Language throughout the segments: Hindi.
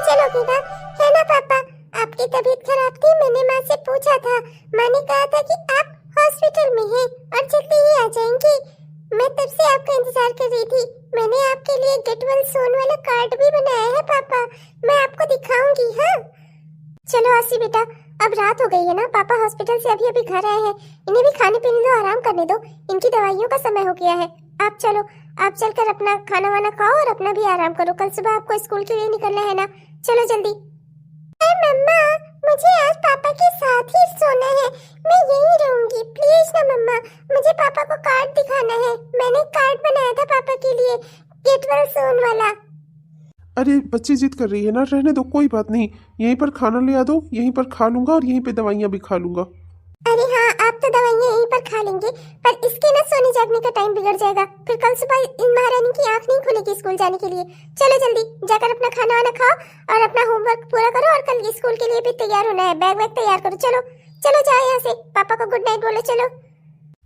चलोगी ना, है ना पापा? आपकी तबीयत खराब थी, मैंने माँ से पूछा था। माँ ने कहा था कि आप हॉस्पिटल में हैं और जल्दी ही आ जाएंगी। मैं तब से आपका इंतजार कर रही थी। मैंने आपके लिए गेट वेल सून वाला कार्ड भी बनाया है पापा, मैं आपको दिखाऊंगी। हाँ चलो आसी बेटा, अब रात हो गई है ना, पापा हॉस्पिटल से अभी अभी घर आए हैं, इन्हें भी खाने पीने दो, आराम करने दो, इनकी दवाइयों का समय हो गया है। आप चलो, आप चलकर अपना खाना वाना खाओ और अपना भी आराम करो, कल सुबह आपको स्कूल के लिए निकलना है ना। चलो जल्दी। मम्मा, मुझे आज पापा के साथ ही सोना है, मैं यहीं रहूंगी, प्लीज ना मम्मा, मुझे पापा को कार्ड दिखाना है, मैंने कार्ड बनाया था पापा के लिए, गेट वेल सून वाला। अरे बच्ची जिद कर रही है ना, रहने दो, कोई बात नहीं, यहीं पर खाना ले आ दो, यहीं पर खा लूंगा और यहीं पे दवाइयाँ भी खा लूंगा। अरे हाँ, आप तो दवाइयाँ यहीं पर खा लेंगे, पर इसके ना सोने जागने का टाइम बिगड़ जाएगा, फिर कल सुबह इन महारानी की आंख नहीं खुलेगी स्कूल जाने के लिए। चलो जल्दी जाकर अपना खाना वाना खाओ और अपना होमवर्क पूरा करो, और कल स्कूल के लिए भी तैयार होना है, बैग वैग तैयार करो। चलो चलो जाओ यहाँ से, पापा को गुड नाइट बोलो। चलो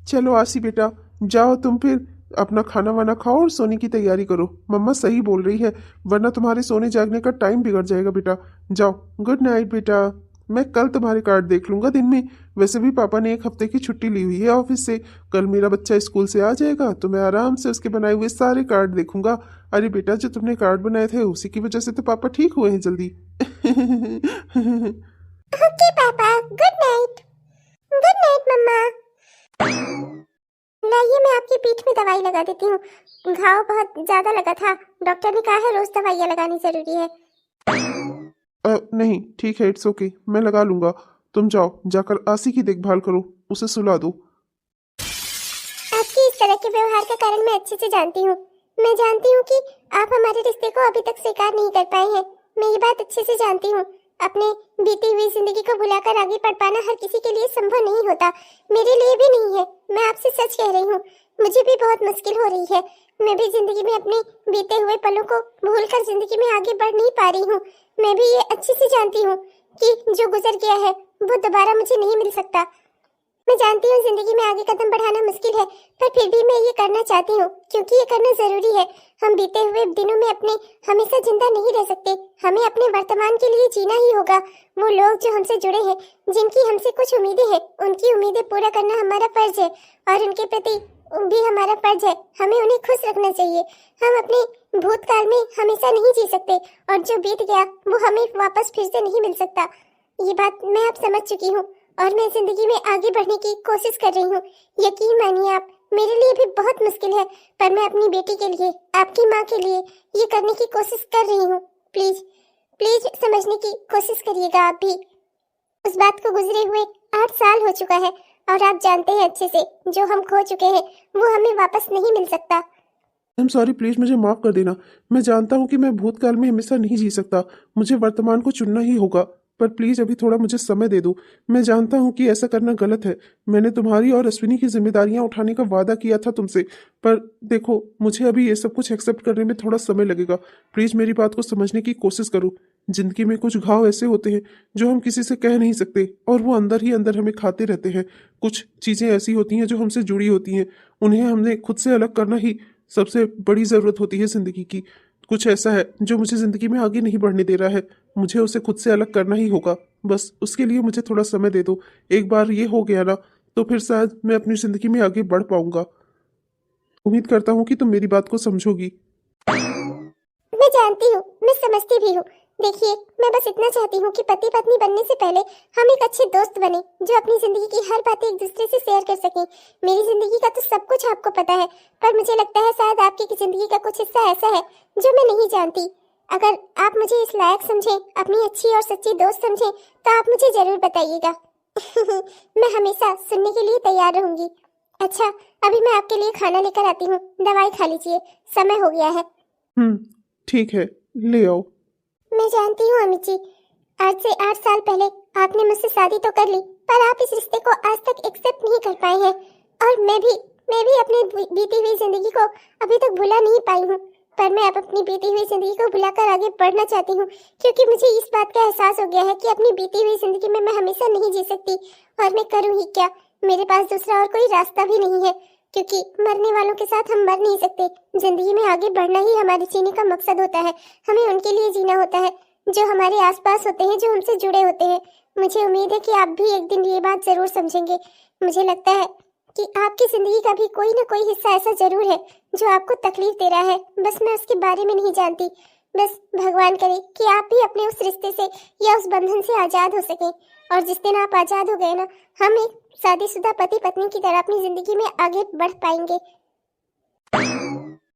चलो आसी बेटा, जाओ तुम फिर अपना खाना वाना खाओ और सोने की तैयारी करो, मम्मा सही बोल रही है, वरना तुम्हारे सोने जागने का टाइम बिगड़ जाएगा बेटा। जाओ, गुड नाइट बेटा, मैं कल तुम्हारे कार्ड देख लूंगा दिन में। वैसे भी पापा ने 1 हफ्ते की छुट्टी ली हुई है ऑफिस से, कल मेरा बच्चा स्कूल से आ जाएगा तो मैं आराम से उसके बनाए हुए सारे कार्ड देखूंगा। अरे बेटा, जो तुमने कार्ड बनाए थे उसी की वजह से तो पापा ठीक हुए हैं जल्दी। ओके पापा, गुड नाइट। गुड नाइट मम्मा। लाइए मैं आपकी पीठ में दवाई लगा देती हूँ, घाव बहुत ज्यादा लगा था, डॉक्टर ने कहा है रोज दवाइयाँ लगानी जरूरी है। नहीं ठीक है, इट्स ओके, मैं लगा लूंगा। तुम जाओ, जाकर आसी की देखभाल करो, उसे सुला दो। आपकी इस तरह के व्यवहार का कारण मैं अच्छे से जानती हूँ। मैं जानती हूँ कि आप हमारे रिश्ते को अभी तक स्वीकार नहीं कर पाए हैं, मैं ये बात अच्छे से जानती हूँ। अपने बीती हुई जिंदगी को भुलाकर आगे बढ़ पाना हर किसी के लिए संभव नहीं होता, मेरे लिए भी नहीं है। मैं आपसे सच कह रही हूँ, मुझे भी बहुत मुश्किल हो रही है, मैं भी जिंदगी में अपने बीते हुए पलों को भूलकर जिंदगी में आगे बढ़ नहीं पा रही हूँ। मैं भी ये अच्छे से जानती हूँ कि जो गुजर गया है वो दोबारा मुझे नहीं मिल सकता। मैं जानती हूँ जिंदगी में आगे कदम बढ़ाना मुश्किल है, पर फिर भी मैं ये करना चाहती हूँ क्योंकि ये करना जरूरी है। हम बीते हुए दिनों में अपने हमेशा जिंदा नहीं रह सकते, हमें अपने वर्तमान के लिए जीना ही होगा। वो लोग जो हमसे जुड़े हैं, जिनकी हमसे कुछ उम्मीदें हैं, उनकी उम्मीदें पूरा करना हमारा फर्ज है और उनके प्रति भी हमारा फर्ज है, हमें उन्हें खुश रखना चाहिए। हम अपने भूतकाल में हमेशा नहीं जी सकते और जो बीत गया वो हमें वापस फिर से नहीं मिल सकता। ये बात मैं अब समझ चुकी हूँ और मैं जिंदगी में आगे बढ़ने की कोशिश कर रही हूँ। यकीन मानिए आप, मेरे लिए भी बहुत मुश्किल है, पर मैं अपनी बेटी के लिए, आपकी माँ के लिए ये करने की कोशिश कर रही हूँ। प्लीज प्लीज समझने की कोशिश करिएगा आप भी। उस बात को गुजरे हुए 8 साल हो चुका है और आप जानते हैं अच्छे से, जो हम खो चुके हैं वो हमें वापस नहीं मिल सकता। आई एम सॉरी, प्लीज मुझे माफ कर देना। मैं जानता हूँ कि मैं भूतकाल में हमेशा नहीं जी सकता, मुझे वर्तमान को चुनना ही होगा, पर प्लीज अभी थोड़ा मुझे समय दे दो। मैं जानता हूँ कि ऐसा करना गलत है, मैंने तुम्हारी और अश्विनी की जिम्मेदारियां उठाने का वादा किया था तुमसे, पर देखो मुझे अभी ये सब कुछ एक्सेप्ट करने में थोड़ा समय लगेगा। प्लीज मेरी बात को समझने की कोशिश करो। जिंदगी में कुछ घाव ऐसे होते हैं जो हम किसी से कह नहीं सकते और वो अंदर ही अंदर हमें खाते रहते हैं। कुछ चीजें ऐसी होती हैं जो हमसे जुड़ी होती हैं, उन्हें हमने खुद से अलग करना ही सबसे बड़ी जरूरत होती है जिंदगी की। कुछ ऐसा है जो मुझे जिंदगी में आगे नहीं बढ़ने दे रहा है, मुझे उसे खुद से अलग करना ही होगा। बस उसके लिए मुझे थोड़ा समय दे दो। एक बार ये हो गया ना, तो फिर शायद मैं अपनी जिंदगी में आगे बढ़ पाऊंगा। उम्मीद करता हूँ कि तुम मेरी बात को समझोगी। मैं जानती हूँ, मैं समझती भी हूँ। देखिए, मैं बस इतना चाहती हूँ कि पति पत्नी बनने से पहले हम एक अच्छे दोस्त बने, जो अपनी जिंदगी की हर बातें एक दूसरे से शेयर कर सकें। मेरी जिंदगी का तो सब कुछ आपको पता है, पर मुझे लगता है शायद आपकी जिंदगी का कुछ हिस्सा ऐसा है जो मैं नहीं जानती। अगर आप मुझे इस लायक समझें, अपनी अच्छी और सच्ची दोस्त समझें, तो आप मुझे जरूर बताइएगा। मैं हमेशा सुनने के लिए तैयार रहूंगी। अच्छा, अभी मैं आपके लिए खाना लेकर आती हूँ, दवाई खा लीजिए, समय हो गया है। ठीक है, ले आओ। मैं जानती हूँ अमित जी, आज से 8 साल पहले आपने मुझसे शादी तो कर ली, पर आप इस रिश्ते को आज तक एक्सेप्ट नहीं कर पाए हैं और मैं भी अपनी बीती हुई जिंदगी को अभी तक भुला नहीं पाई हूँ। पर मैं अब अपनी बीती हुई जिंदगी को भुलाकर आगे बढ़ना चाहती हूँ, क्योंकि मुझे इस बात का एहसास हो गया है कि अपनी बीती हुई जिंदगी में मैं हमेशा नहीं जी सकती, और मैं करूँ ही क्या। मेरे पास दूसरा और कोई रास्ता भी नहीं है, क्योंकि मरने वालों के साथ हम मर नहीं सकते। जिंदगी में आगे बढ़ना ही हमारे जीने का मकसद होता है, हमें उनके लिए जीना होता है। जो हमारे आसपास होते हैं, जो हमसे जुड़े होते हैं। मुझे उम्मीद है कि आप भी एक दिन ये बात जरूर समझेंगे। मुझे लगता है कि आपकी जिंदगी का भी कोई ना कोई हिस्सा ऐसा जरूर है जो आपको तकलीफ दे रहा है, बस मैं उसके बारे में नहीं जानती। बस भगवान करे कि आप भी अपने उस रिश्ते से या उस बंधन से आजाद हो सकें, और जिस दिन आप आजाद हो गए ना, हम एक शादीशुदा पति पत्नी की तरह अपनी जिंदगी में आगे बढ़ पाएंगे।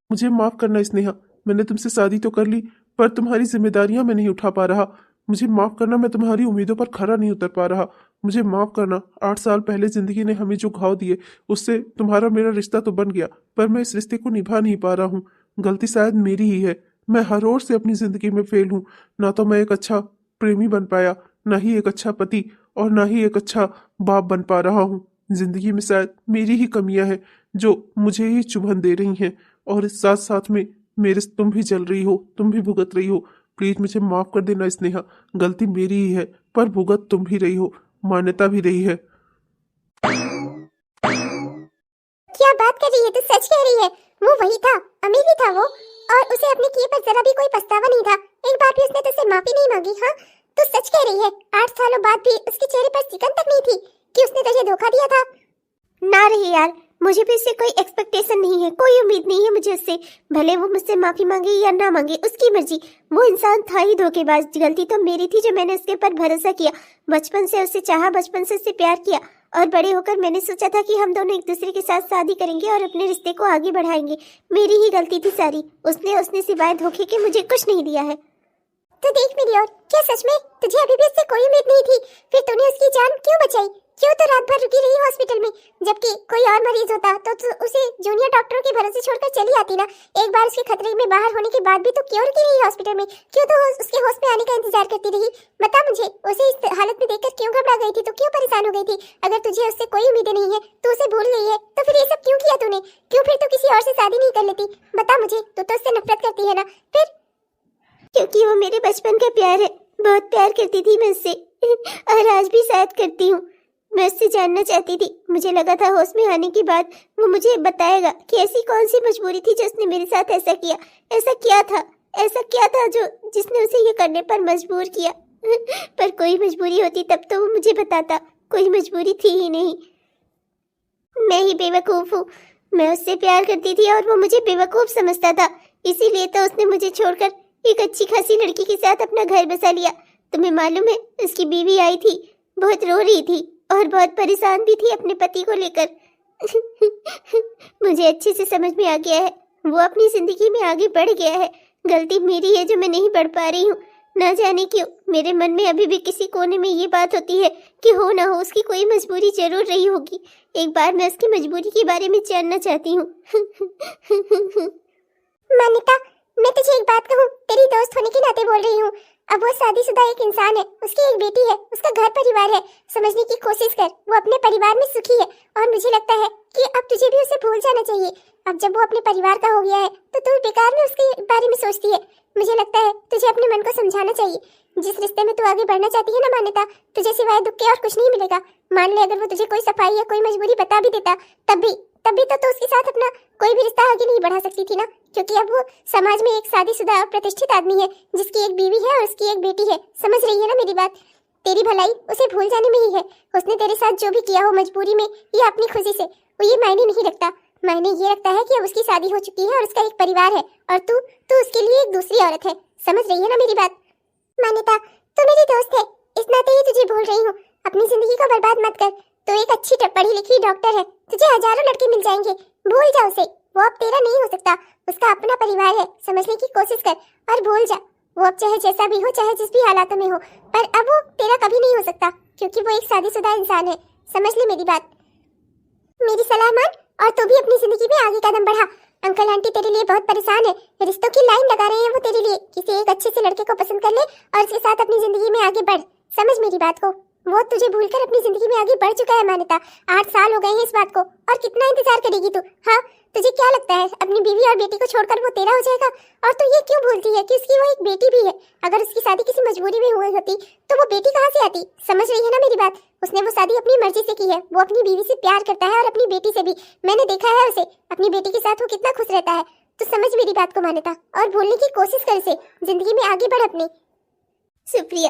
मुझे माफ करना स्नेहा, मैंने तुमसे शादी तो कर ली पर तुम्हारी जिम्मेदारियां मैं नहीं उठा पा रहा। मुझे माफ करना, मैं तुम्हारी उम्मीदों पर खरा नहीं उतर पा रहा। मुझे माफ करना। 8 साल पहले जिंदगी ने हमें जो घाव दिए उससे तुम्हारा मेरा रिश्ता तो बन गया, पर मैं इस रिश्ते को निभा नहीं पा रहा हूँ। गलती शायद मेरी ही है। मैं हर ओर से अपनी जिंदगी में फेल हूँ। ना तो मैं एक अच्छा प्रेमी बन पाया, ना ही एक अच्छा पति, और ना ही एक अच्छा बाप बन पा रहा हूँ। जिंदगी में शायद मेरी ही कमियां हैं जो मुझे ही चुभन दे रही हैं, और इस साथ साथ में मेरे तुम भी जल रही हो, तुम भी भुगत रही हो। प्लीज मुझे माफ कर देना स्नेहा, गलती मेरी ही है, पर भुगत तुम भी रही हो, मान्यता भी रही है। क्या बात कर रही है? तू सच कह रही है? वो वही था, अमीर ही था वो, और उसे अपने किए पर जरा भी कोई पछतावा नहीं था। एक बार भी उसने तुझसे माफी नहीं मांगी। हाँ, तू सच कह रही है? 8 सालों बाद भी उसके चेहरे पर सिकन तक नहीं थी कि उसने तुझे धोखा दिया था? ना रही यार, मुझे भी उससे कोई एक्सपेक्टेशन नहीं है, कोई उम्मीद नहीं है मुझे उससे। भले वो मुझसे माफी मांगे या ना मांगे, उसकी मर्जी। वो इंसान था ही धोखेबाज। गलती तो मेरी थी जो मैंने उसके ऊपर भरोसा किया। बचपन से उसे चाहा, बचपन से उससे प्यार किया, और बड़े होकर मैंने सोचा था कि हम दोनों एक दूसरे के साथ शादी करेंगे और अपने रिश्ते को आगे बढ़ाएंगे। मेरी ही गलती थी सारी। उसने सिवाय धोखे के मुझे कुछ नहीं दिया है। तो देख मेरी ओर, क्या सच में तुझे अभी भी उससे कोई उम्मीद नहीं थी? फिर तूने उसकी जान क्यों बचाई? क्यों तो रात भर रुकी रही हॉस्पिटल में? जबकि कोई और मरीज होता तो उसे जूनियर डॉक्टरों के भरोसे छोड़कर चली आती ना। एक बार उसके खतरे में बाहर होने के बाद भी तो क्यों रुकी रही हॉस्पिटल में? क्यों तो उसके होश में आने का इंतजार करती रही? बता मुझे, उसे इस हालत में देखकर क्यों घबरा गई थी? तो क्यों परेशान हो गई थी? अगर तुझे उससे कोई उम्मीद नहीं है, तो उसे भूल गई है, तो फिर ये सब क्यों किया तूने? क्यों फिर तो किसी और से शादी नहीं कर लेती? बता मुझे, तू तो उससे नफरत करती है ना? फिर क्योंकि वो मेरे बचपन का प्यार है। बहुत प्यार करती थी मैं उससे, और आज भी शायद करती हूँ। मैं उससे जानना चाहती थी। मुझे लगा था होश में आने के बाद वो मुझे बताएगा कि ऐसी कौन सी मजबूरी थी जो उसने मेरे साथ ऐसा किया। ऐसा क्या था जो जिसने उसे ये करने पर मजबूर किया। पर कोई मजबूरी होती तब तो वो मुझे बताता। कोई मजबूरी थी ही नहीं। मैं ही बेवकूफ हूँ। मैं उससे प्यार करती थी और वो मुझे बेवकूफ समझता था। इसीलिए तो उसने मुझे छोड़कर एक अच्छी खासी लड़की के साथ अपना घर बसा लिया। तुम्हें मालूम है, उसकी बीवी आई थी, बहुत रो रही थी और बहुत परेशान भी थी अपने पति को लेकर। मुझे अच्छे से समझ में आ गया है, वो अपनी जिंदगी में आगे बढ़ गया है। गलती मेरी है जो मैं नहीं बढ़ पा रही हूँ। ना जाने क्यों मेरे मन में अभी भी किसी कोने में ये बात होती है कि हो ना हो उसकी कोई मजबूरी जरूर रही होगी। एक बार मैं उसकी मजबूरी के बारे में जानना चाहती हूँ। मान्यता, मैं तुझे एक बात कहूँ, तेरी दोस्त होने के नाते बोल रही हूँ। अब वो शादीशुदा एक इंसान है, उसकी एक बेटी है, उसका घर परिवार है। समझने की कोशिश कर, वो अपने परिवार में सुखी है, और मुझे लगता है कि अब तुझे भी उसे भूल जाना चाहिए। अब जब वो अपने परिवार का हो गया है, तो तू बेकार में उसके बारे में सोचती है। मुझे लगता है तुझे अपने मन को समझाना चाहिए। जिस रिश्ते में तू आगे बढ़ना चाहती है ना मान्यता, तुझे सिवाय दुख के और कुछ नहीं मिलेगा। मान ले अगर वो तुझे कोई सफाई या कोई मजबूरी बता भी देता, तब भी तो उसके साथ अपना कोई भी रिश्ता आगे नहीं बढ़ा सकती थी ना, क्योंकि अब वो समाज में एक शादीशुदा और प्रतिष्ठित आदमी है, जिसकी एक बीवी है और उसकी एक बेटी है। समझ रही है ना मेरी बात? तेरी भलाई उसे भूल जाने में ही है। उसने तेरे साथ जो भी किया हो मजबूरी में या अपनी खुशी से, वो ये मायने नहीं रखता। मायने ये रखता है कि अब उसकी शादी हो चुकी है और उसका एक परिवार है, और तू उसके लिए एक दूसरी औरत है। समझ रही है ना मेरी बात? मान्यता, तू मेरी दोस्त है, इस नाते ही तुझे भूल रही हूँ। अपनी जिंदगी को बर्बाद मत कर। तो एक अच्छी पढ़ी लिखी डॉक्टर है, तुझे हजारों लड़के मिल जाएंगे। भूल जा उसे, वो अब तेरा नहीं हो सकता। उसका अपना परिवार है, समझने की कोशिश कर और भूल जा। वो अब चाहे जैसा भी हो, चाहे जिस भी हालातों में हो, पर अब वो तेरा कभी नहीं हो सकता, क्योंकि वो एक शादीशुदा इंसान है। समझ ले मेरी बात। मेरी सलाह मान और तू भी अपनी जिंदगी में आगे कदम बढ़ा। अंकल आंटी तेरे लिए बहुत परेशान है, रिश्तों की लाइन लगा रहे हैं वो तेरे लिए। किसी एक अच्छे से लड़के को पसंद कर ले और उसके साथ अपनी जिंदगी में आगे बढ़। समझ मेरी बात को। वो तुझे भूलकर अपनी जिंदगी में आगे बढ़ चुका है मान्यता। 8 साल हो गए हैं इस बात को, और कितना इंतजार करेगी तू? हाँ, तुझे क्या लगता है अपनी बीवी और बेटी को छोड़कर वो तेरा हो जाएगा? और तू ये क्यों भूलती है कि उसकी वो एक बेटी भी है? अगर उसकी शादी किसी मजबूरी में हुई होती तो वो बेटी कहाँ से आती? समझ रही है ना मेरी बात? उसने वो शादी अपनी मर्जी से की है। वो अपनी बीवी से प्यार करता है और अपनी बेटी से भी। मैंने देखा है उसे, अपनी बेटी के साथ वो कितना खुश रहता है। तो समझ मेरी बात को मान्यता, और भूलने की कोशिश कर उसे। जिंदगी में आगे बढ़ अपनी। सुप्रिया,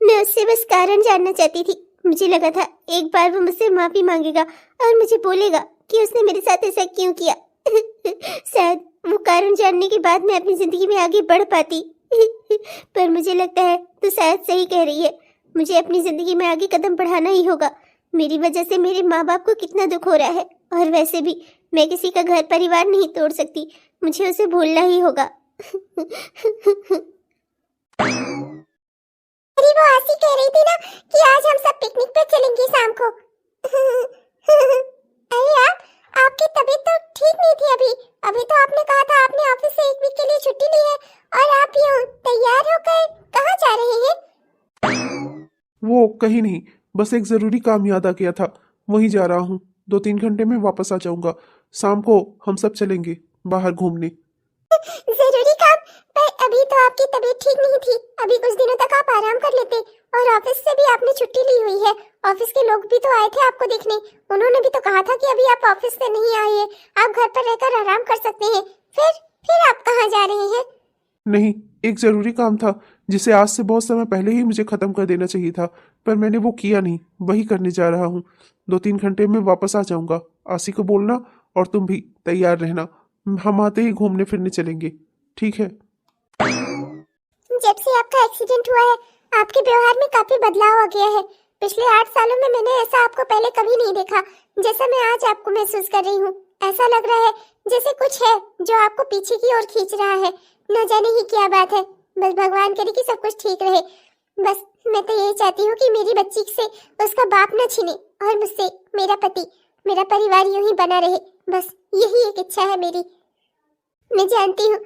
मैं उससे बस कारण जानना चाहती थी। मुझे लगा था एक बार वो मुझसे माफी मांगेगा और मुझे बोलेगा कि उसने मेरे साथ ऐसा क्यों किया। शायद वो कारण जानने के बाद मैं अपनी जिंदगी में आगे बढ़ पाती। पर मुझे लगता है तो शायद सही कह रही है, मुझे अपनी जिंदगी में आगे कदम बढ़ाना ही होगा। मेरी वजह से मेरे माँ बाप को कितना दुख हो रहा है, और वैसे भी मैं किसी का घर परिवार नहीं तोड़ सकती, मुझे उसे भूलना ही होगा। अरे वो आसी कह रही थी ना कि आज हम सब पिकनिक पे चलेंगे शाम को। अरे आपकी तबीयत तो ठीक नहीं थी अभी तो आपने कहा था आपने ऑफिस से एक वीक के लिए छुट्टी ली है, और आप यूं तैयार होकर कहाँ जा रहे हैं? वो कहीं नहीं, बस एक ज़रूरी काम याद आ गया था, वहीं जा रहा हूँ। 2-3 घंटे में वापस आ जाऊंगा। शाम को हम सब चलेंगे बाहर घूमने। जरूरी काम? पर अभी तो आपकी तबीयत ठीक नहीं थी, अभी कुछ दिनों तक आप आराम कर लेते, और ऑफिस से भी आपने छुट्टी ली हुई है। ऑफिस के लोग भी तो आए थे आपको देखने, उन्होंने भी तो कहा था कि अभी आप ऑफिस से नहीं आए हैं, आप घर पर रहकर आराम कर सकते हैं। फिर आप कहाँ जा रहे हैं? नहीं, एक ज़रूरी काम था जिसे आज से बहुत समय पहले ही मुझे ख़त्म कर देना चाहिए था, पर मैंने वो किया नहीं, वही करने जा रहा हूँ। 2-3 घंटे में वापस आ जाऊंगा। आसी को बोलना और तुम भी तैयार रहना, हम आते ही घूमने फिरने चलेंगे, ठीक है? जब से आपका एक्सीडेंट हुआ है आपके व्यवहार में काफी बदलाव आ गया है। पिछले 8 सालों में मैंने ऐसा आपको पहले कभी नहीं देखा, जैसा मैं आज आपको महसूस कर रही हूँ। ऐसा लग रहा है जैसे कुछ है जो आपको पीछे की ओर खींच रहा है, न जाने ही क्या बात है। बस भगवान करे कि सब कुछ ठीक रहे। बस मैं तो यही चाहती हूँ कि मेरी बच्ची से उसका बाप न छीने, और मुझसे मेरा पति, मेरा परिवार यूं ही बना रहे। बस यही एक इच्छा है मेरी। मैं जानती हूँ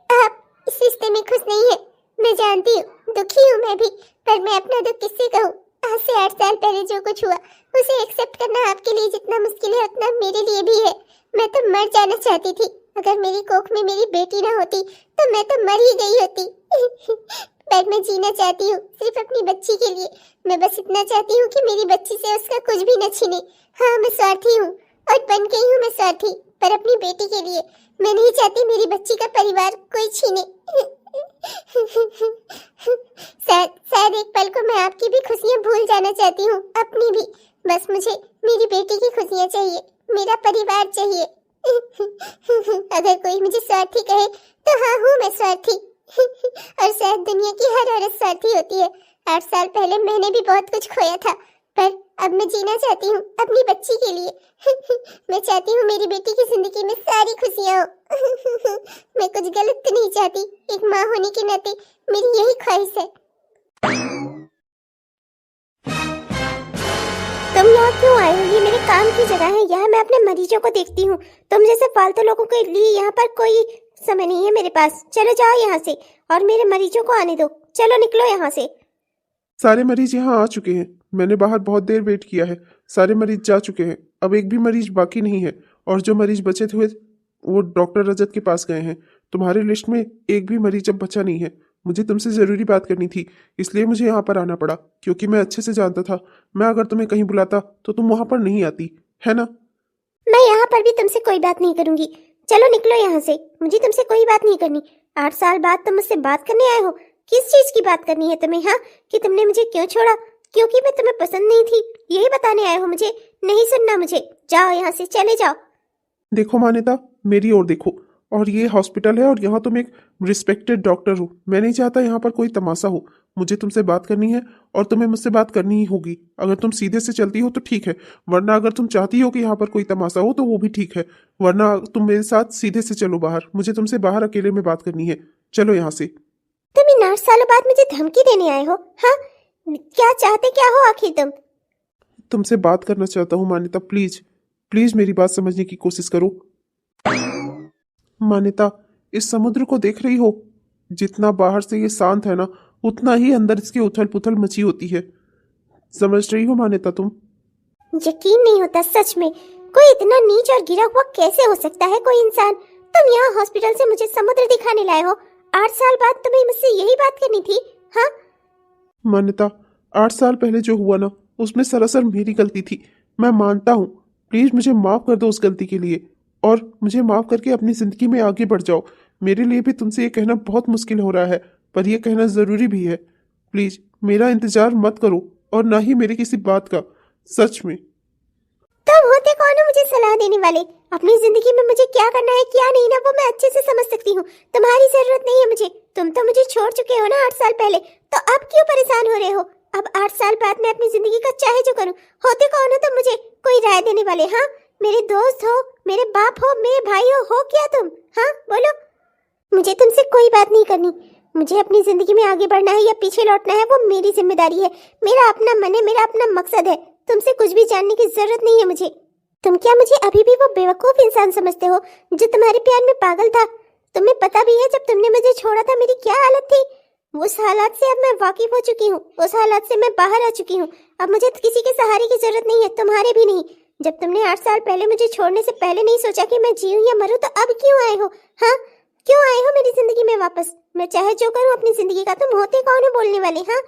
आप इस रिश्ते में खुश नहीं है, मैं जानती हूँ, दुखी हूँ मैं भी, पर मैं अपना दुख किससे कहूँ? आज से 8 साल पहले जो कुछ हुआ उसे एक्सेप्ट करना आपके लिए जितना मुश्किल है उतना मेरे लिए भी है। मैं तो मर जाना चाहती थी, अगर मेरी कोख में मेरी बेटी ना होती तो मैं तो मर ही गई होती। पर मैं जीना चाहती हूँ सिर्फ अपनी बच्ची के लिए। मैं बस इतना चाहती हूँ कि मेरी बच्ची से उसका कुछ भी न छीने। हाँ, मैं स्वार्थी हूँ और बन गई हूँ मैं स्वार्थी, पर अपनी बेटी के लिए। मैं नहीं चाहती मेरी बच्ची का परिवार कोई छीने। शायद एक पल को मैं आपकी भी खुशियाँ भूल जाना चाहती हूँ, अपनी भी। बस मुझे मेरी बेटी की खुशियाँ चाहिए, मेरा परिवार चाहिए। अगर कोई मुझे स्वार्थी कहे तो हाँ हूँ मैं स्वार्थी। और शायद दुनिया की हर औरत स्वार्थी होती है। 8 साल पहले मैंने भी बहुत कुछ खोया था, पर अब मैं जीना चाहती हूँ अपनी बच्ची के लिए। मैं चाहती हूँ मेरी बेटी की जिंदगी में सारी खुशियाँ हो। मैं कुछ गलत तो नहीं चाहती, एक माँ होने के नाते मेरी यही ख्वाहिश है। तुम यहाँ क्यों आए हो? ये मेरे काम की जगह है, यहाँ मैं अपने मरीजों को देखती हूँ। तुम जैसे फालतू लोगों के लिए यहाँ पर कोई समय नहीं है मेरे पास। चलो जाओ यहाँ से और मेरे मरीजों को आने दो। चलो निकलो यहाँ से। सारे मरीज यहाँ आ चुके हैं, मैंने बाहर बहुत देर वेट किया है। सारे मरीज जा चुके हैं, अब एक भी मरीज बाकी नहीं है, और जो मरीज बचे थे वो डॉक्टर रजत के पास गए हैं। तुम्हारे लिस्ट में एक भी मरीज अब बचा नहीं है। मुझे तुमसे ज़रूरी बात करनी थी, इसलिए मुझे यहाँ पर आना पड़ा, क्योंकि मैं अच्छे से जानता था मैं अगर तुम्हें कहीं बुलाता तो तुम वहाँ पर नहीं आती, है ना? मैं यहाँ पर भी तुमसे कोई बात नहीं करूंगी। चलो निकलो यहाँ से, मुझे तुमसे कोई बात नहीं करनी। 8 साल बाद तुम मुझसे बात करने आए हो? किस चीज की बात करनी है तुम्हें? हाँ, कि तुमने मुझे क्यों छोड़ा? क्योंकि मैं तुम्हें पसंद नहीं थी, यही बताने आए हो मुझे? नहीं सुनना मुझे, जाओ यहाँ से, चले जाओ। देखो मान्यता, मेरी ओर देखो, और ये हॉस्पिटल है और यहाँ तुम एक रिस्पेक्टेड डॉक्टर हो। मैं नहीं चाहता यहाँ पर कोई तमाशा हो। मुझे तुमसे बात करनी है और तुम्हें मुझसे बात करनी ही होगी। अगर तुम सीधे से चलती हो तो ठीक है, वरना अगर तुम चाहती हो कि यहाँ पर कोई तमाशा हो तो वो भी ठीक है, वरना तुम मेरे साथ सीधे से चलो बाहर। मुझे तुमसे बाहर अकेले में बात करनी है, चलो यहाँ से। तुम इन 8 सालों बाद मुझे धमकी देने आए हो? हाँ, क्या चाहते क्या हो आखिर तुम? तुमसे बात करना चाहता हूँ मान्यता, प्लीज प्लीज मेरी बात समझने की कोशिश करो। मान्यता, इस समुद्र को देख रही हो? जितना बाहर से ये शांत है ना, उतना ही अंदर इसकी उथल पुथल मची होती है। समझ रही हो मान्यता तुम? यकीन नहीं होता सच में, कोई इतना नीच और गिरा हुआ कैसे हो सकता है कोई इंसान? तुम यहाँ हॉस्पिटल से मुझे समुद्र दिखाने लाए हो? 8 साल बाद तुम्हें मुझसे यही बात करनी थी? हाँ मान्यता, 8 साल पहले जो हुआ ना, उसमें सरासर मेरी गलती थी, मैं मानता हूँ। प्लीज मुझे माफ कर दो उस गलती के लिए, और मुझे माफ करके अपनी जिंदगी में आगे बढ़ जाओ। मेरे लिए भी तुमसे ये कहना बहुत मुश्किल हो रहा है, पर यह कहना जरूरी भी है। प्लीज मेरा इंतजार मत करो और ना ही मेरी किसी बात का, सच में। तुम होते कौन हो मुझे सलाह देने वाले? अपनी जिंदगी में मुझे क्या करना है क्या नहीं ना, वो मैं अच्छे से समझ सकती हूँ। तुम्हारी जरूरत नहीं है मुझे। तुम तो मुझे छोड़ चुके हो ना 8 साल पहले, तो अब क्यों परेशान हो रहे हो? अब 8 साल बाद मैं अपनी जिंदगी का चाहे जो करूँ। होते कौन हो तुम मुझे कोई राय देने वाले? हाँ, मेरे दोस्त हो, मेरे बाप हो, मेरे भाई हो क्या तुम? हाँ बोलो। मुझे तुमसे कोई बात नहीं करनी। मुझे अपनी जिंदगी में आगे बढ़ना है या पीछे लौटना है वो मेरी जिम्मेदारी है। मेरा अपना मन है, मेरा अपना मकसद है। तुमसे कुछ भी जानने की जरूरत नहीं है मुझे। तुम क्या मुझे अभी भी वो बेवकूफ इंसान समझते हो जो तुम्हारे प्यार में पागल था? तुम्हें पता भी है जब तुमने मुझे छोड़ा था मेरी क्या हालत थी? उस हालात से अब मैं वाकिफ हो चुकी हूँ। उस हालात से मैं बाहर आ चुकी हूँ। अब मुझे किसी के सहारे की जरूरत नहीं है, तुम्हारे भी नहीं। जब तुमने 8 साल पहले मुझे छोड़ने से पहले नहीं सोचा कि मैं जीऊं या मरूं, तो अब क्यों आए हो? हाँ, क्यों आए हो मेरी जिंदगी में वापस? मैं चाहे जो करूं अपनी जिंदगी का, तुम होते कौन हो बोलने वाले? हाँ,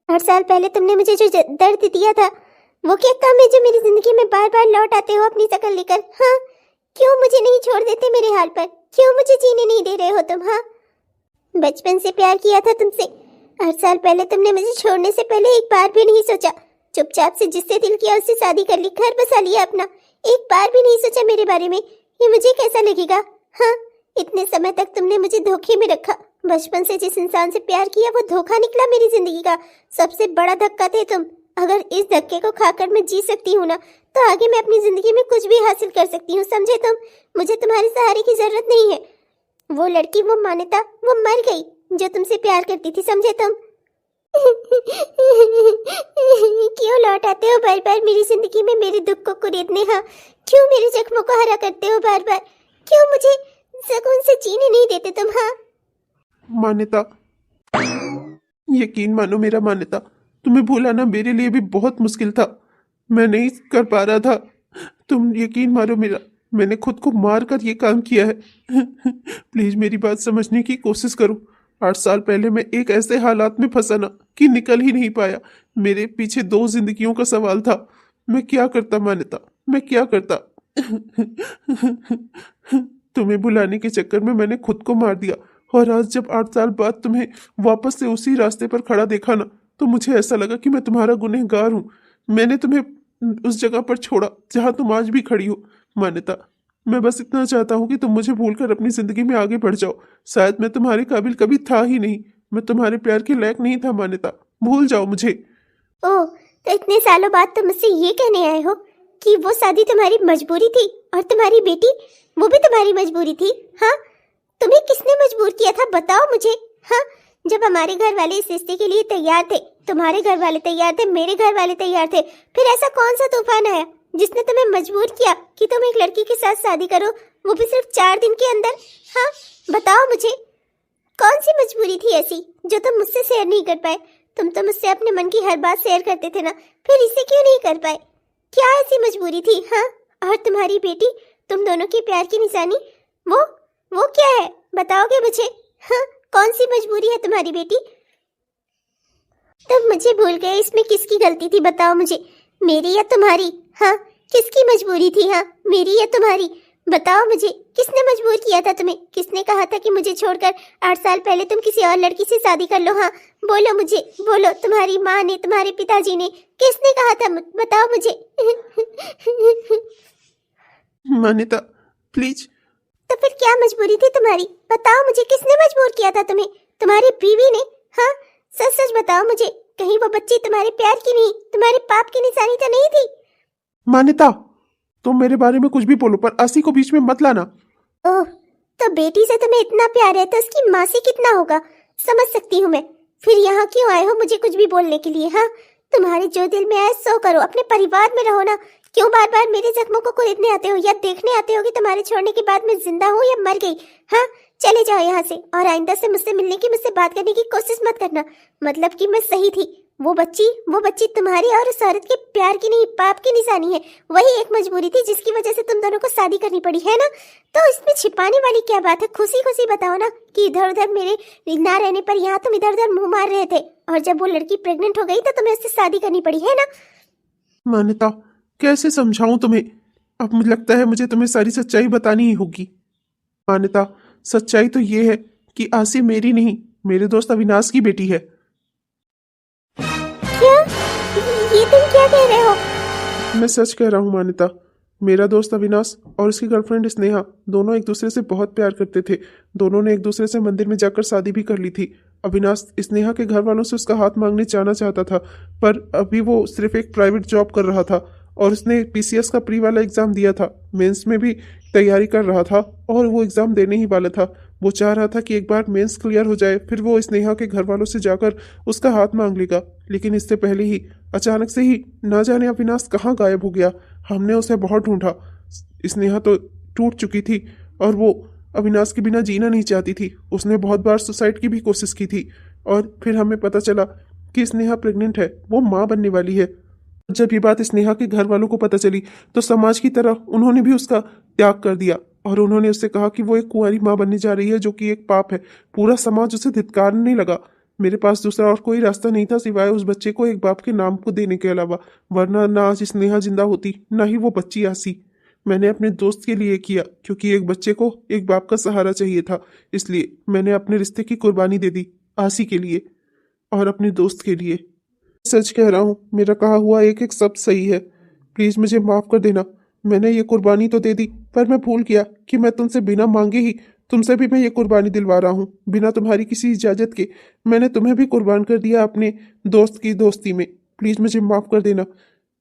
8 साल पहले तुमने मुझे जो दर्द दिया था वो क्या कम है जो मेरी जिंदगी में बार बार लौट आते हो अपनी शक्ल लेकर? हाँ, क्यों मुझे नहीं छोड़ देते मेरे हाल पर? क्यों मुझे जीने नहीं दे रहे हो तुम? हाँ, बचपन से प्यार किया था तुमसे। 8 साल पहले तुमने मुझे छोड़ने से पहले एक बार भी नहीं सोचा। चुपचाप से जिससे दिल किया उससे शादी कर ली, घर बसा लिया अपना। एक बार भी नहीं सोचा मेरे बारे में ये मुझे कैसा लगेगा। हाँ, इतने समय तक तुमने मुझे धोखे में रखा। बचपन से जिस इंसान से प्यार किया वो धोखा निकला मेरी जिंदगी का। सबसे बड़ा धक्का थे तुम। अगर इस धक्के को खाकर मैं जी सकती हूँ ना, तो आगे मैं अपनी जिंदगी में कुछ भी हासिल कर सकती हूँ, समझे तुम? मुझे तुम्हारे सहारे की जरूरत नहीं है। वो लड़की, वो मान्यता, वो मर गई जो तुमसे प्यार करती थी, समझे तुम? क्यों लौट आते हो बार बार मेरी जिंदगी में मेरे दुख को कुरेदने? हाँ, क्यों मेरे जख्मों को हरा करते हो बार बार? क्यों मुझे सुकून से जीने नहीं देते तुम? हाँ मान्यता, यकीन मानो मेरा मान्यता, तुम्हें भूलाना मेरे लिए भी बहुत मुश्किल था। मैं नहीं कर पा रहा था। तुम यकीन मानो मेरा, मैंने खुद को मार कर ये काम किया है। प्लीज मेरी बात समझने की कोशिश करो। 8 साल पहले मैं एक ऐसे हालात में फंसा ना कि निकल ही नहीं पाया। मेरे पीछे 2 जिंदगियों का सवाल था। मैं क्या करता मान्यता, मैं क्या करता? तुम्हें बुलाने के चक्कर में मैंने खुद को मार दिया। और आज जब 8 साल बाद तुम्हें वापस से उसी रास्ते पर खड़ा देखा ना, तो मुझे ऐसा लगा कि मैं तुम्हारा गुनहगार हूँ। मैंने तुम्हें उस जगह पर छोड़ा जहाँ तुम आज भी खड़ी हो। मान्यता, मैं बस इतना चाहता हूँ कि तुम मुझे भूलकर अपनी जिंदगी में आगे बढ़ जाओ। शायद मैं तुम्हारे काबिल कभी था ही नहीं। मैं तुम्हारे प्यार के लायक नहीं था मान्यता। भूल जाओ मुझे। ओह, तो इतने सालों बाद तुम मुझसे ये कहने आए हो कि वो शादी तुम्हारी मजबूरी थी और तुम्हारी बेटी वो भी तुम्हारी मजबूरी थी? हाँ, तुम्हें किसने मजबूर किया था बताओ मुझे। हाँ, जब हमारे घर वाले इस रिश्ते के लिए तैयार थे, तुम्हारे घर वाले तैयार थे, मेरे घर वाले तैयार थे, फिर ऐसा कौन सा तूफान आया जिसने तुम्हें मजबूर किया कि तुम एक लड़की के साथ शादी करो, वो भी सिर्फ 4 दिन के अंदर? हाँ, बताओ मुझे, कौन सी मजबूरी थी ऐसी जो तुम मुझसे शेयर नहीं कर पाए? तुम तो मुझसे अपने मन की हर बात शेयर करते थे ना, फिर इसे क्यों नहीं कर पाए? क्या ऐसी मजबूरी थी? हाँ, और तुम्हारी बेटी, तुम दोनों के प्यार की निशानी, वो क्या है बताओगे मुझे? हाँ, कौन सी मजबूरी है तुम्हारी बेटी? तुम मुझे भूल गए, इसमें किसकी गलती थी बताओ मुझे, मेरी या तुम्हारी? हाँ, किसकी मजबूरी थी? हाँ, मेरी या तुम्हारी? बताओ मुझे, किसने मजबूर किया था तुम्हें? किसने कहा था कि मुझे छोड़कर 8 साल पहले तुम किसी और लड़की से शादी कर लो? हाँ, बोलो मुझे, बोलो। तुम्हारी माँ ने, तुम्हारे पिताजी ने, किसने कहा था? बताओ मुझे। मान्यता प्लीज। तो फिर क्या मजबूरी थी तुम्हारी? बताओ मुझे, किसने मजबूर किया था तुम्हें? तुम्हारी बीवी ने? हाँ, सच सच बताओ मुझे, कहीं वो बच्ची तुम्हारे प्यार की नहीं, तुम्हारे पाप की निशानी तो नहीं थी? मान्यता, तुम मेरे बारे में कुछ भी बोलो पर आसी को बीच में मत लाना। ओह, तो बेटी से तुम्हें इतना प्यार है तो उसकी माँ से कितना होगा, समझ सकती हूँ मैं। फिर यहाँ क्यों आए हो मुझे कुछ भी बोलने के लिए? हाँ, तुम्हारे जो दिल में आए सो करो, अपने परिवार में रहो ना। क्यों बार बार मेरे जख्मों को कुरेदने आते हो या देखने आते हो कि तुम्हारे छोड़ने के बाद मैं जिंदा हूँ या मर गई? हाँ, चले जाओ यहाँ से, और आइंदा से मुझसे मिलने की, मुझसे बात करने की कोशिश मत करना। मतलब कि मैं सही थी, वो बच्ची तुम्हारी और उस औरत के प्यार की नहीं, पाप की निशानी है। वही एक मजबूरी थी जिसकी वजह से तुम दोनों को शादी करनी पड़ी, है ना? तो इसमें छिपाने वाली क्या बात है? खुशी खुशी बताओ ना कि इधर उधर मेरे ना रहने पर यहाँ तुम इधर उधर मुंह मार रहे थे, और जब वो लड़की प्रेग्नेंट हो गई तो तुम्हें उससे शादी करनी पड़ी, है ना? मान्यता, कैसे समझाऊं तुम्हें? अब मुझे लगता है मुझे तुम्हें सारी सच्चाई बतानी ही होगी। मान्यता, सच्चाई तो ये है कि आसी मेरी नहीं, मेरे दोस्त अविनाश की बेटी है। तुम क्या कह रहे हो? मैं सच कह रहा हूँ मान्यता। मेरा दोस्त अविनाश और उसकी गर्लफ्रेंड स्नेहा दोनों एक दूसरे से बहुत प्यार करते थे। दोनों ने एक दूसरे से मंदिर में जाकर शादी भी कर ली थी। अविनाश स्नेहा के घर वालों से उसका हाथ मांगने जाना चाहता था, पर अभी वो सिर्फ एक प्राइवेट जॉब कर रहा था और उसने पीसीएस का प्री वाला एग्जाम दिया था। मेंस में भी तैयारी कर रहा था और वो एग्जाम देने ही वाला था। वो चाह रहा था कि एक बार मेंस क्लियर हो जाए, फिर वो स्नेहा के घर वालों से जाकर उसका हाथ मांग लेगा। लेकिन इससे पहले ही अचानक से ही ना जाने अविनाश कहाँ गायब हो गया। हमने उसे बहुत ढूंढा। स्नेहा तो टूट चुकी थी और वो अविनाश के बिना जीना नहीं चाहती थी। उसने बहुत बार सुसाइड की भी कोशिश की थी और फिर हमें पता चला कि स्नेहा प्रेग्नेंट है, वो माँ बनने वाली है। जब ये बात स्नेहा के घर वालों को पता चली तो समाज की तरह उन्होंने भी उसका त्याग कर दिया और उन्होंने उससे कहा कि वो एक कुंवारी माँ बनने जा रही है, जो कि एक पाप है। पूरा समाज उसे धिक्कारने लगा। मेरे पास दूसरा और कोई रास्ता नहीं था सिवाय उस बच्चे को एक बाप के नाम को देने के अलावा, वरना ना आज स्नेहा जिंदा होती, ना ही वो बच्ची आसी। मैंने अपने दोस्त के लिए किया क्योंकि एक बच्चे को एक बाप का सहारा चाहिए था, इसलिए मैंने अपने रिश्ते की कुर्बानी दे दी, आसी के लिए और अपने दोस्त के लिए। सच कह रहा हूँ, मेरा कहा हुआ एक एक शब्द सही है। प्लीज मुझे माफ कर देना। मैंने ये कुर्बानी तो दे दी, पर मैं भूल गया कि मैं तुमसे बिना मांगे ही तुमसे भी मैं ये कुर्बानी दिलवा रहा हूँ, बिना तुम्हारी किसी इजाजत के। मैंने तुम्हें भी कुर्बान कर दिया अपने दोस्त की दोस्ती में। प्लीज मुझे माफ कर देना।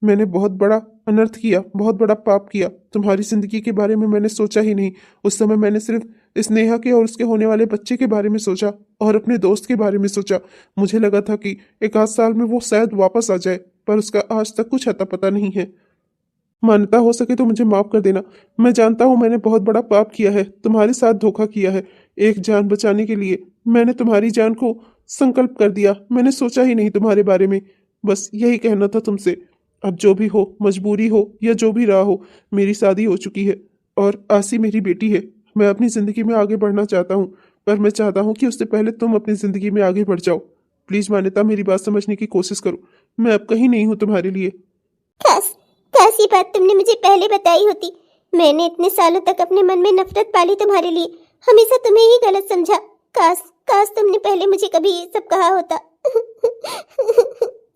मैंने बहुत बड़ा अनर्थ किया, बहुत बड़ा पाप किया। तुम्हारी जिंदगी के बारे में मैंने सोचा ही नहीं। उस समय मैंने सिर्फ स्नेहा के और उसके होने वाले बच्चे के बारे में सोचा और अपने दोस्त के बारे में सोचा। मुझे लगा था कि एक आध साल में वो शायद वापस आ जाए, पर उसका आज तक कुछ अता पता नहीं है। मान्यता, हो सके तो मुझे माफ कर देना। मैं जानता हूँ मैंने बहुत बड़ा पाप किया है, तुम्हारे साथ धोखा किया है। एक जान बचाने के लिए मैंने तुम्हारी जान को संकल्प कर दिया। मैंने सोचा ही नहीं तुम्हारे बारे में। बस यही कहना था तुमसे। अब जो भी हो, मजबूरी हो या जो भी रहा हो, मेरी शादी हो चुकी है और आसी मेरी बेटी है। मैं अपनी जिंदगी में आगे बढ़ना चाहता हूँ, पर मैं चाहता हूँ कि उससे पहले तुम अपनी जिंदगी में आगे बढ़ जाओ। प्लीज मान्यता, मेरी बात समझने की कोशिश करो। मैं अब कहीं नहीं हूँ तुम्हारे लिए। काश काश ये बात तुमने मुझे पहले बताई होती। मैंने इतने सालों तक अपने मन में नफरत पाली तुम्हारे लिए, हमेशा तुम्हें ही गलत समझा। काश काश तुमने पहले मुझे कभी ये सब कहा होता।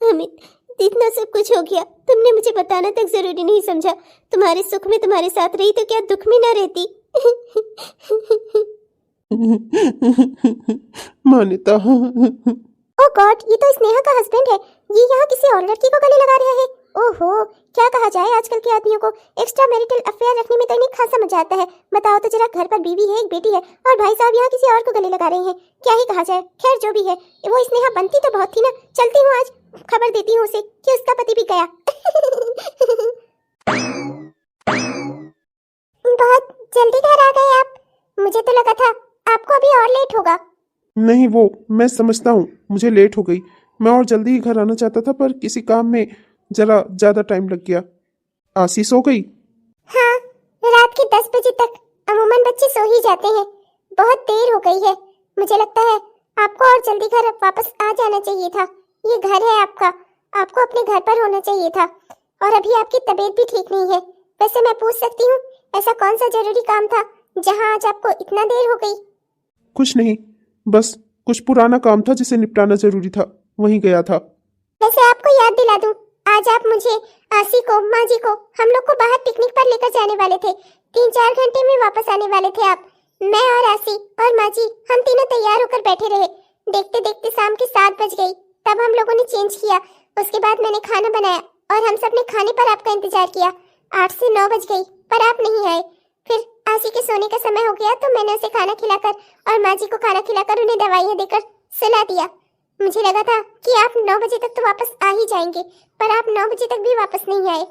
अमित, इतना सब कुछ हो गया, तुमने मुझे बताना तक जरूरी नहीं समझा। तुम्हारे सुख में तुम्हारे साथ रही तो क्या दुख में ना रहती। मान्यता। ओह गॉड, ये तो स्नेहा का हस्बैंड है। ये यहाँ किसी और लड़की को गले लगा रहा है। ओहो, क्या कहा जाए आजकल के आदमियों को। एक्स्ट्रा मैरिटल अफेयर रखने में तो इन्हें खासा मजा आता है। बताओ तो जरा, घर पर बीवी है, एक बेटी है और भाई साहब यहाँ किसी और को गले लगा रहे हैं। क्या ही कहा जाए। खैर जो भी है, वो स्नेहा बनती तो बहुत थी ना। चलती हूँ, आज खबर देती हूँ उसे कि उसका पति भी गया। बहुत जल्दी घर आ गए आप। मुझे तो लगा था आपको अभी और लेट होगा। नहीं, वो मैं समझता हूँ मुझे लेट हो गई। मैं और जल्दी ही घर आना चाहता था, पर किसी काम में जरा ज्यादा टाइम लग गया। आशीष हो गई? हाँ, रात के 10 बजे तक अमूमन बच्चे सो ही जाते हैं। बहुत देर हो गई है। मुझे लगता है आपको और जल्दी घर वापस आ जाना चाहिए था। ये घर है आपका, आपको अपने घर पर होना चाहिए था। और अभी आपकी तबीयत भी ठीक नहीं है। वैसे मैं पूछ सकती हूँ, ऐसा कौन सा जरूरी काम था जहाँ आज आपको इतना देर हो गई? कुछ नहीं, बस कुछ पुराना काम था जिसे निपटाना जरूरी था, वहीं गया था। वैसे आपको याद दिला दूं, आज आप मुझे, आसी को, माँ जी को, हम लोग को बाहर पिकनिक पर लेकर जाने वाले थे। 3-4 घंटे में वापस आने वाले थे आप। मैं और आसी और माँ जी, हम तीनों तैयार होकर बैठे रहे। देखते देखते शाम के 7 बज गई। तब हम लोगों ने चेंज किया। उसके बाद मैंने खाना बनाया और हम सब ने खाने पर आपका इंतजार किया। 8 से 9 बज गई, पर आप नहीं आए। फिर आसी के सोने का समय हो गया तो मैंने उसे खाना खिलाकर और माँ जी को खाना खिलाकर उन्हें दवाइयाँ देकर सुला दिया। मुझे लगा था कि आप 9 बजे तक तो वापस आ ही जाएंगे, पर आप 9 बजे तक भी वापस नहीं आए।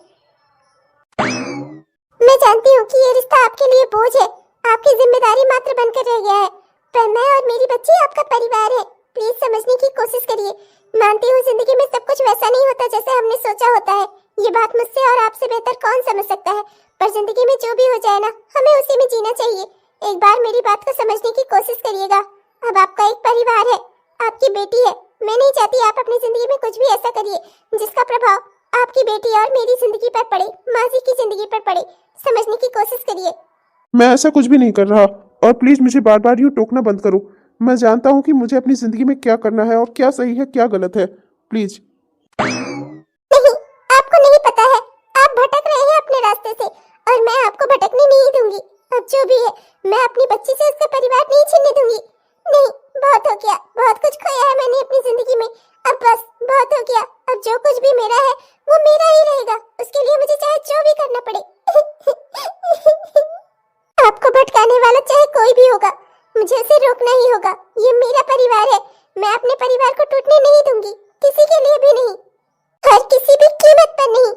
मैं जानती हूँ कि ये रिश्ता आपके लिए बोझ है, आपकी जिम्मेदारी मात्र बनकर रह गया है, पर मैं और मेरी बच्ची आपका परिवार है। प्लीज समझने की कोशिश करिए। मानती हूँ जिंदगी में सब कुछ वैसा नहीं होता जैसे हमने सोचा होता है। ये बात मुझसे और आपसे बेहतर कौन समझ सकता है, पर जिंदगी में जो भी हो जाए ना, हमें उसी में जीना चाहिए। एक बार मेरी बात को समझने की कोशिश करिएगा। अब आपका एक परिवार है, आपकी बेटी है। मैं नहीं चाहती आप अपनी जिंदगी में कुछ भी ऐसा करिए जिसका प्रभाव आपकी बेटी और मेरी जिंदगी पर पड़े, माँ जी की जिंदगी पर पड़े। समझने की कोशिश करिए। मैं ऐसा कुछ भी नहीं कर रहा, और प्लीज मुझे बार बार यूँ टोकना बंद करो। मैं जानता हूँ कि मुझे अपनी जिंदगी में क्या करना है और क्या सही है क्या गलत है। प्लीज। नहीं, भटकने नहीं दूंगी। अब जो भी है, मैं अपनी बच्ची से उसका परिवार नहीं छीनने दूंगी। नहीं, बहुत हो गया, बहुत कुछ खोया है मैंने अपनी जिंदगी में। अब बस बहुत हो गया। अब जो कुछ भी मेरा है वो मेरा ही रहेगा, उसके लिए मुझे चाहे जो भी करना पड़े। आपको भटकाने वाला चाहे कोई भी होगा, मुझे उसे रोकना ही होगा। ये मेरा परिवार है, मैं अपने परिवार को टूटने नहीं दूंगी, किसी के लिए भी नहीं, और किसी भी कीमत पर नहीं।